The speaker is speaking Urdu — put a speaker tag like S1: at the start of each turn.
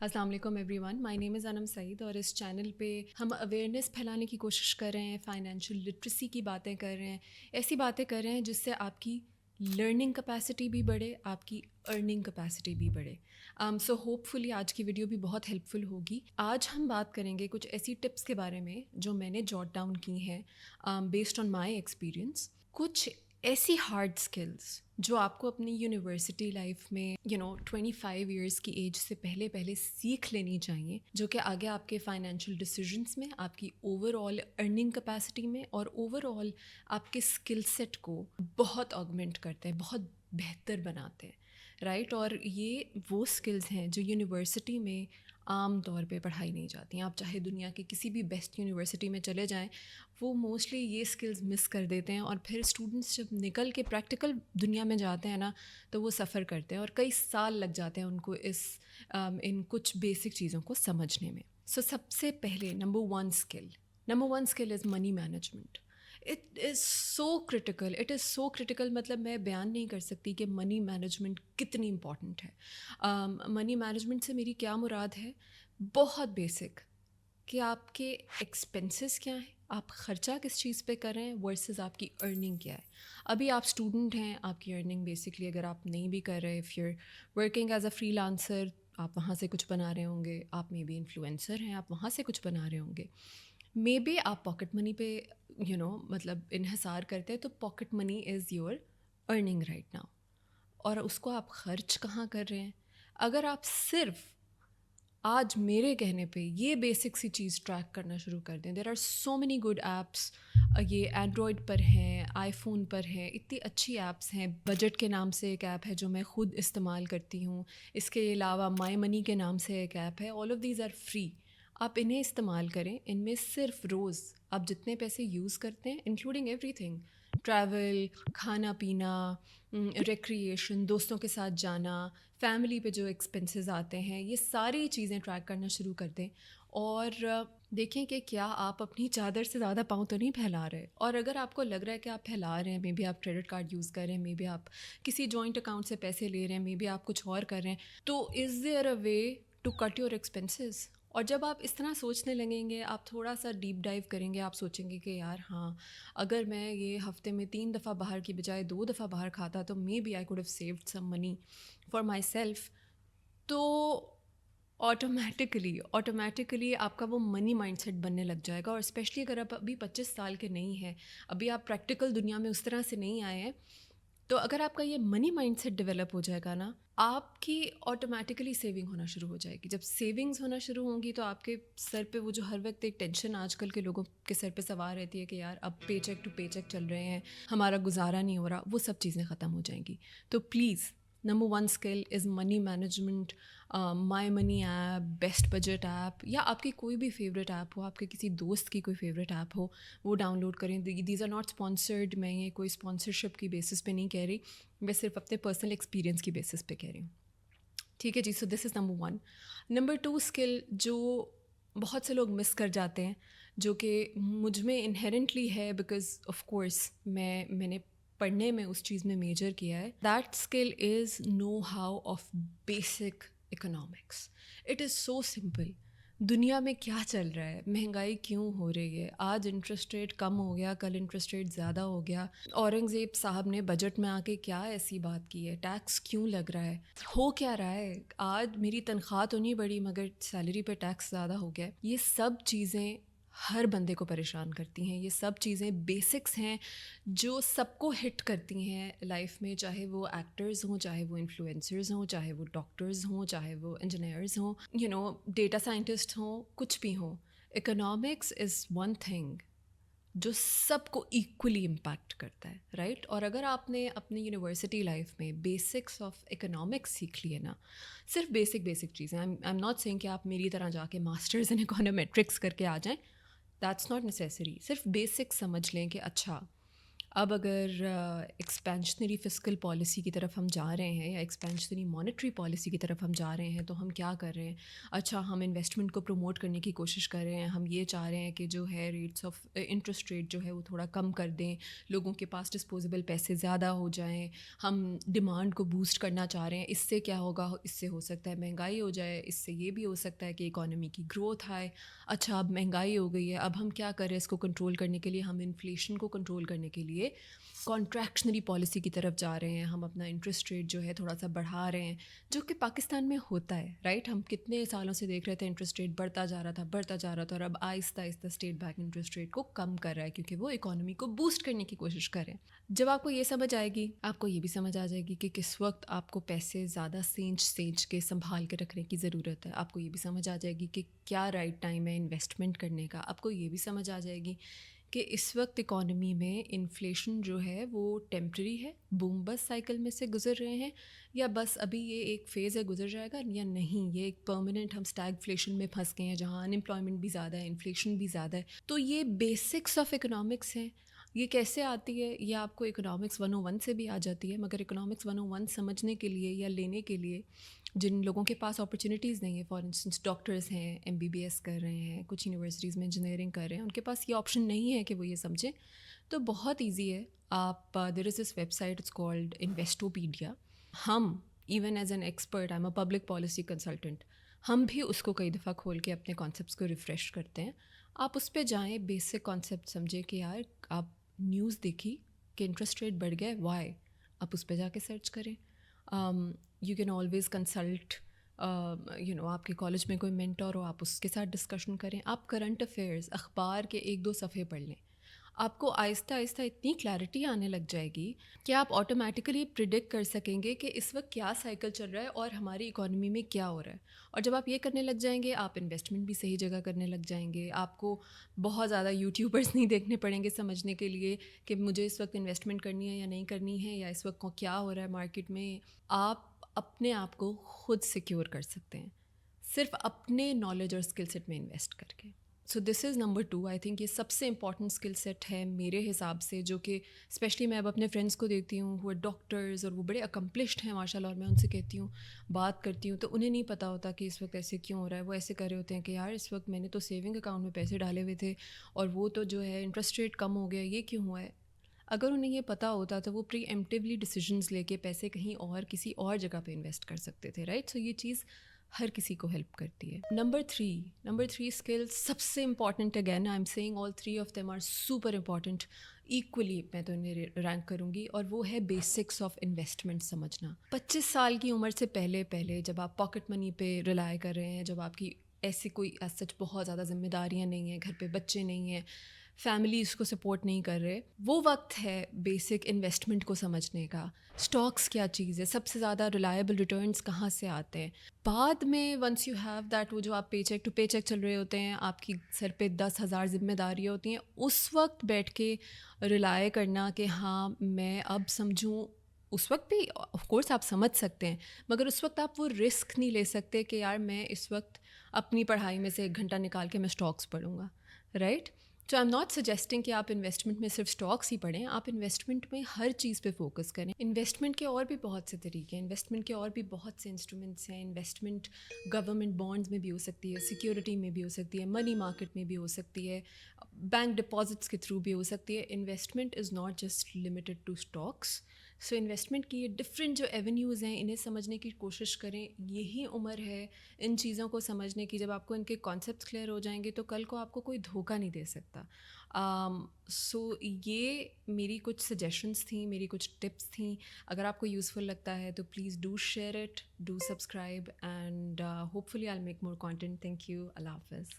S1: السلام علیکم ایوری ون، مائی نیم از انم سعید، اور اس چینل پہ ہم اویئرنیس پھیلانے کی کوشش کر رہے ہیں، فائنینشیل لٹریسی کی باتیں کر رہے ہیں، ایسی باتیں کر رہے ہیں جس سے آپ کی لرننگ کیپیسٹی بھی بڑھے، آپ کی ارننگ کیپیسٹی بھی بڑھے. سو ہوپ فلی آج کی ویڈیو بھی بہت ہیلپ فل ہوگی. آج ہم بات کریں گے کچھ ایسی ٹپس کے بارے میں جو میں نے جاٹ ڈاؤن کی ہیں بیسڈ آن مائی ایکسپیرئنس. کچھ ایسی ہارڈ اسکلس جو آپ کو اپنی یونیورسٹی لائف میں 25 ایئرس کی ایج سے پہلے سیکھ لینی چاہیے، جو کہ آگے آپ کے فائنینشیل ڈیسیجنس میں، آپ کی اوور آل ارننگ کیپیسٹی میں اور اوور آل آپ کے اسکل سیٹ کو بہت آگمنٹ کرتے ہیں، بہت بہتر بناتے ہیں، رائٹ. اور یہ وہ اسکلز ہیں جو یونیورسٹی میں عام طور پہ پڑھائی نہیں جاتی ہیں. آپ چاہے دنیا کے کسی بھی بیسٹ یونیورسٹی میں چلے جائیں، وہ موسٹلی یہ اسکلز مس کر دیتے ہیں، اور پھر اسٹوڈنٹس جب نکل کے پریکٹیکل دنیا میں جاتے ہیں نا، تو وہ سفر کرتے ہیں اور کئی سال لگ جاتے ہیں ان کو ان کچھ بیسک چیزوں کو سمجھنے میں. سو سب سے پہلے number one skill is money management. It is so critical, مطلب میں بیان نہیں کر سکتی کہ منی مینجمنٹ کتنی امپورٹنٹ ہے. منی مینجمنٹ سے میری کیا مراد ہے؟ بہت بیسک کہ آپ کے ایکسپنسز کیا ہیں، آپ خرچہ کس چیز پہ کر رہے ہیں ورسز آپ کی ارننگ کیا ہے. ابھی آپ اسٹوڈنٹ ہیں، آپ کی ارننگ بیسکلی اگر آپ نہیں بھی کر رہے، if you working as a free lancer, آپ وہاں سے کچھ بنا رہے ہوں گے. آپ مے بی انفلوئنسر ہیں، آپ وہاں سے کچھ بنا رہے ہوں گے. مے بی آپ پاکٹ منی پہ مطلب انحصار کرتے ہیں، تو pocket money is your earning right now. اور اس کو آپ خرچ کہاں کر رہے ہیں؟ اگر آپ صرف آج میرے کہنے پہ یہ بیسک سی چیز ٹریک کرنا شروع کر دیں، there are so many good apps. یہ اینڈرائڈ پر ہیں، آئی فون پر ہیں، اتنی اچھی ایپس ہیں. بجٹ کے نام سے ایک ایپ ہے جو میں خود استعمال کرتی ہوں. اس کے علاوہ مائی منی کے نام سے ایک ایپ ہے. All of these are free. آپ انہیں استعمال کریں. ان میں صرف روز آپ جتنے پیسے یوز کرتے ہیں، انکلوڈنگ ایوری تھنگ، ٹریول، کھانا پینا، ریکریشن، دوستوں کے ساتھ جانا، فیملی پہ جو ایکسپنسز آتے ہیں، یہ ساری چیزیں ٹریک کرنا شروع کر دیں. اور دیکھیں کہ کیا آپ اپنی چادر سے زیادہ پاؤں تو نہیں پھیلا رہے. اور اگر آپ کو لگ رہا ہے کہ آپ پھیلا رہے ہیں، مے بی آپ کریڈٹ کارڈ یوز کر رہے ہیں، مے بی آپ کسی جوائنٹ اکاؤنٹ سے پیسے لے رہے ہیں، مے بی آپ کچھ اور کر رہے ہیں، تو is there a way to cut your expenses. اور جب آپ اس طرح سوچنے لگیں گے، آپ تھوڑا سا ڈیپ ڈائیو کریں گے، آپ سوچیں گے کہ یار ہاں، اگر میں یہ ہفتے میں 3 دفعہ باہر کی بجائے 2 دفعہ باہر کھاتا تو maybe I could have saved some money for myself. تو آٹومیٹکلی آپ کا وہ منی مائنڈ سیٹ بننے لگ جائے گا. اور اسپیشلی اگر آپ ابھی 25 سال کے نہیں ہیں، ابھی آپ پریکٹیکل دنیا میں اس طرح سے نہیں آئے ہیں، تو اگر آپ کا یہ منی مائنڈ سیٹ ڈیولپ ہو جائے گا نا، آپ کی آٹومیٹکلی سیونگ ہونا شروع ہو جائے گی. جب سیونگز ہونا شروع ہوں گی تو آپ کے سر پہ وہ جو ہر وقت ایک ٹینشن آج کل کے لوگوں کے سر پہ سوار رہتی ہے کہ یار اب پے چیک ٹو پے چیک چل رہے ہیں، ہمارا گزارا نہیں ہو رہا، وہ سب چیزیں ختم ہو جائیں گی. تو please number one skill is money management. My money app, best budget app, یا آپ کی کوئی بھی فیوریٹ ایپ ہو، آپ کے کسی دوست کی کوئی فیوریٹ ایپ ہو، وہ ڈاؤن لوڈ کریں. These are not sponsored. میں یہ کوئی اسپانسرشپ کی بیسس پہ نہیں کہہ رہی، میں صرف اپنے پرسنل ایکسپیرینس کی بیسس پہ کہہ رہی ہوں. ٹھیک ہے جی. So this is number one. Number two skill جو بہت سے لوگ مس کر جاتے ہیں، جو کہ مجھ میں انہیرنٹلی ہے، بیکاز آف کورس میں نے پڑھنے میں اس چیز میں میجر کیا ہے. That skill is know how of basic economics. It is so simple. دنیا میں کیا چل رہا ہے، مہنگائی کیوں ہو رہی ہے، آج انٹرسٹ ریٹ کم ہو گیا، کل انٹرسٹ ریٹ زیادہ ہو گیا، اورنگزیب صاحب نے بجٹ میں آ کے کیا ایسی بات کی ہے، ٹیکس کیوں لگ رہا ہے، ہو کیا رہا ہے، آج میری تنخواہ تو نہیں بڑھی مگر سیلری پہ ٹیکس زیادہ ہو گیا. یہ سب چیزیں ہر بندے کو پریشان کرتی ہیں. یہ سب چیزیں بیسکس ہیں جو سب کو ہٹ کرتی ہیں لائف میں، چاہے وہ ایکٹرز ہوں، چاہے وہ انفلوئنسرز ہوں، چاہے وہ ڈاکٹرز ہوں، چاہے وہ انجینئرز ہوں، ڈیٹا سائنٹسٹ ہوں، کچھ بھی ہوں. اکنامکس از ون تھنگ جو سب کو ایکولی امپیکٹ کرتا ہے، رائٹ. اور اگر آپ نے اپنی یونیورسٹی لائف میں بیسکس آف اکنامکس سیکھ لیے نا، صرف بیسک چیزیں، آئی ایم ناٹ سینگ کہ آپ میری طرح جا کے ماسٹرز ان اکانومیٹرکس کر کے آ جائیں، دیٹس ناٹ نیسیسری. صرف بیسک سمجھ لیں کہ اچھا اب اگر ایکسپینشنری فسکل پالیسی کی طرف ہم جا رہے ہیں یا ایکسپینشنری مانیٹری پالیسی کی طرف ہم جا رہے ہیں تو ہم کیا کر رہے ہیں؟ اچھا، ہم انویسٹمنٹ کو پروموٹ کرنے کی کوشش کر رہے ہیں. ہم یہ چاہ رہے ہیں کہ جو ہے ریٹس آف انٹرسٹ ریٹ جو ہے وہ تھوڑا کم کر دیں، لوگوں کے پاس ڈسپوزیبل پیسے زیادہ ہو جائیں. ہم ڈیمانڈ کو بوسٹ کرنا چاہ رہے ہیں. اس سے کیا ہوگا؟ اس سے ہو سکتا ہے مہنگائی ہو جائے، اس سے یہ بھی ہو سکتا ہے کہ اکانومی کی گروتھ آئے. اچھا، اب مہنگائی ہو گئی ہے، اب ہم کیا کر رہے ہیں اس کو کنٹرول کرنے کے لیے؟ ہم انفلیشن کو کنٹرول کرنے کے لیے کانٹریکشنری پالیسی کی طرف جا رہے ہیں. ہم اپنا انٹرسٹ ریٹ جو ہے تھوڑا سا بڑھا رہے ہیں، جو کہ پاکستان میں ہوتا ہے، رائٹ. ہم کتنے سالوں سے دیکھ رہے تھے انٹرسٹ ریٹ بڑھتا جا رہا تھا اور اب آہستہ آہستہ اسٹیٹ بینک انٹرسٹ ریٹ کو کم کر رہا ہے کیونکہ وہ اکانومی کو بوسٹ کرنے کی کوشش کر رہے ہیں. جب آپ کو یہ سمجھ آئے گی، آپ کو یہ بھی سمجھ آ جائے گی کہ کس وقت آپ کو پیسے زیادہ سینچ کے سنبھال کے رکھنے کی ضرورت ہے. آپ کو یہ بھی سمجھ آ جائے گی کہ کیا رائٹ ٹائم ہے انویسٹمنٹ کرنے کا. آپ کو یہ بھی سمجھ آ جائے گی کہ اس وقت اکانومی میں انفلیشن جو ہے وہ ٹیمپرری ہے، بوم بس سائیکل میں سے گزر رہے ہیں، یا بس ابھی یہ ایک فیز ہے گزر جائے گا، یا نہیں یہ ایک پرماننٹ ہم اسٹیگفلیشن میں پھنس گئے ہیں جہاں ان امپلائمنٹ بھی زیادہ ہے، انفلیشن بھی زیادہ ہے. تو یہ بیسکس آف اکنامکس ہیں. یہ کیسے آتی ہے؟ یہ آپ کو اکنامکس 101 سے بھی آ جاتی ہے، مگر اکنامکس 101 سمجھنے کے لیے یا لینے کے لیے جن لوگوں کے پاس اپرچونیٹیز نہیں ہے، فار انسٹنس ڈاکٹرز ہیں، MBBS کر رہے ہیں، کچھ یونیورسٹیز میں انجینئرنگ کر رہے ہیں، ان کے پاس یہ آپشن نہیں ہے کہ وہ یہ سمجھیں. تو بہت ایزی ہے. آپ there is this website, it's called Investopedia. ہم even as an expert, I am a public policy consultant, ہم بھی اس کو کئی دفعہ کھول کے اپنے کانسیپٹس کو ریفریش کرتے ہیں. آپ اس پہ جائیں، بیسک کانسیپٹ سمجھیں کہ یار آپ نیوز دیکھی کہ انٹرسٹ ریٹ بڑھ گیا ہے، وائی. آپ اس پہ جا کے سرچ کریں. یو کین آلویز کنسلٹ آپ کے کالج میں کوئی مینٹور ہو، آپ اس کے ساتھ ڈسکشن کریں. آپ کرنٹ افیئرز اخبار کے 1-2 صفحے پڑھ لیں. آپ کو آہستہ آہستہ اتنی کلیئرٹی آنے لگ جائے گی کہ آپ آٹومیٹیکلی پریڈکٹ کر سکیں گے کہ اس وقت کیا سائیکل چل رہا ہے اور ہماری اکانومی میں کیا ہو رہا ہے. اور جب آپ یہ کرنے لگ جائیں گے، آپ انویسٹمنٹ بھی صحیح جگہ کرنے لگ جائیں گے. آپ کو بہت زیادہ یوٹیوبرز نہیں دیکھنے پڑیں گے سمجھنے کے لیے کہ مجھے اس وقت انویسٹمنٹ کرنی ہے یا نہیں کرنی ہے، یا اس وقت کیا ہو رہا ہے مارکیٹ میں. آپ اپنے آپ کو خود سیکیور کر سکتے ہیں صرف اپنے نالج اور اسکل سیٹ میں انویسٹ کر کے. سو this is number 2. I think یہ سب سے امپورٹنٹ اسکل سیٹ ہے میرے حساب سے، جو کہ اسپیشلی میں اب اپنے فرینڈس کو دیکھتی ہوں وہ ڈاکٹرز اور وہ بڑے اکمپلشڈ ہیں ماشاء اللہ، اور میں ان سے کہتی ہوں، بات کرتی ہوں تو انہیں نہیں پتہ ہوتا کہ اس وقت ایسے کیوں ہو رہا ہے. وہ ایسے کر رہے ہوتے ہیں کہ یار اس وقت میں نے تو سیونگ اکاؤنٹ میں پیسے ڈالے ہوئے تھے اور وہ تو جو ہے انٹرسٹ ریٹ کم ہو گیا، یہ کیوں ہوا ہے. اگر انہیں یہ پتہ ہوتا تو وہ پری ایمپٹیولی ڈیسیجنز لے کے پیسے کہیں اور کسی اور جگہ پہ انویسٹ کر سکتے تھے، رائٹ. سو یہ چیز ہر کسی کو ہیلپ کرتی ہے. نمبر 3 اسکل سب سے important, again I am seeing all 3 of them are super important equally, میں تو انہیں رینک کروں گی، اور وہ ہے بیسکس آف انویسٹمنٹ سمجھنا. 25 سال کی عمر سے پہلے جب آپ پاکٹ منی پہ ریلائی کر رہے ہیں، جب آپ کی ایسی کوئی ایز سچ بہت زیادہ ذمہ داریاں نہیں ہیں، گھر پہ بچے نہیں ہیں، فیملی اس کو سپورٹ نہیں کر رہے، وہ وقت ہے بیسک انویسٹمنٹ کو سمجھنے کا. اسٹاکس کیا چیز ہے، سب سے زیادہ ریلائبل ریٹرنس کہاں سے آتے ہیں. بعد میں ونس یو ہیو دیٹ، وہ جو آپ پے چیک ٹو پے چیک چل رہے ہوتے ہیں، آپ کی سر پہ 10,000 ذمہ داریاں ہوتی ہیں، اس وقت بیٹھ کے ریلائی کرنا کہ ہاں میں اب سمجھوں. اس وقت بھی آف کورس آپ سمجھ سکتے ہیں، مگر اس وقت آپ وہ رسک نہیں لے سکتے کہ یار میں اس وقت اپنی پڑھائی میں سے 1 گھنٹہ نکال کے میں اسٹاکس پڑھوں گا، رائٹ. تو آئی ایم ناٹ سجیسٹنگ کہ آپ انویسٹمنٹ میں صرف اسٹاکس ہی پڑھیں، آپ انویسٹمنٹ میں ہر چیز پہ فوکس کریں. انویسٹمنٹ کے اور بھی بہت سے طریقے ہیں، انویسٹمنٹ کے اور بھی بہت سے انسٹرومنٹس ہیں. انویسٹمنٹ گورنمنٹ بانڈز میں بھی ہو سکتی ہے، سیکیورٹی میں بھی ہو سکتی ہے، منی مارکیٹ میں بھی ہو سکتی ہے، بینک ڈپازٹس کے تھرو بھی ہو سکتی ہے. Investment is not just limited to stocks. So investment کی یہ ڈفرینٹ جو ایونیوز ہیں، انہیں سمجھنے کی کوشش کریں. یہی عمر ہے ان چیزوں کو سمجھنے کی. جب آپ کو ان کے کانسیپٹس کلیئر ہو جائیں گے تو کل کو آپ کو کوئی دھوکہ نہیں دے سکتا. سو یہ میری کچھ سجیشنس تھیں، میری کچھ ٹپس تھیں. اگر آپ کو یوزفل لگتا ہے تو please do share it, do subscribe, and hopefully I make more content. Thank you. اللہ حافظ.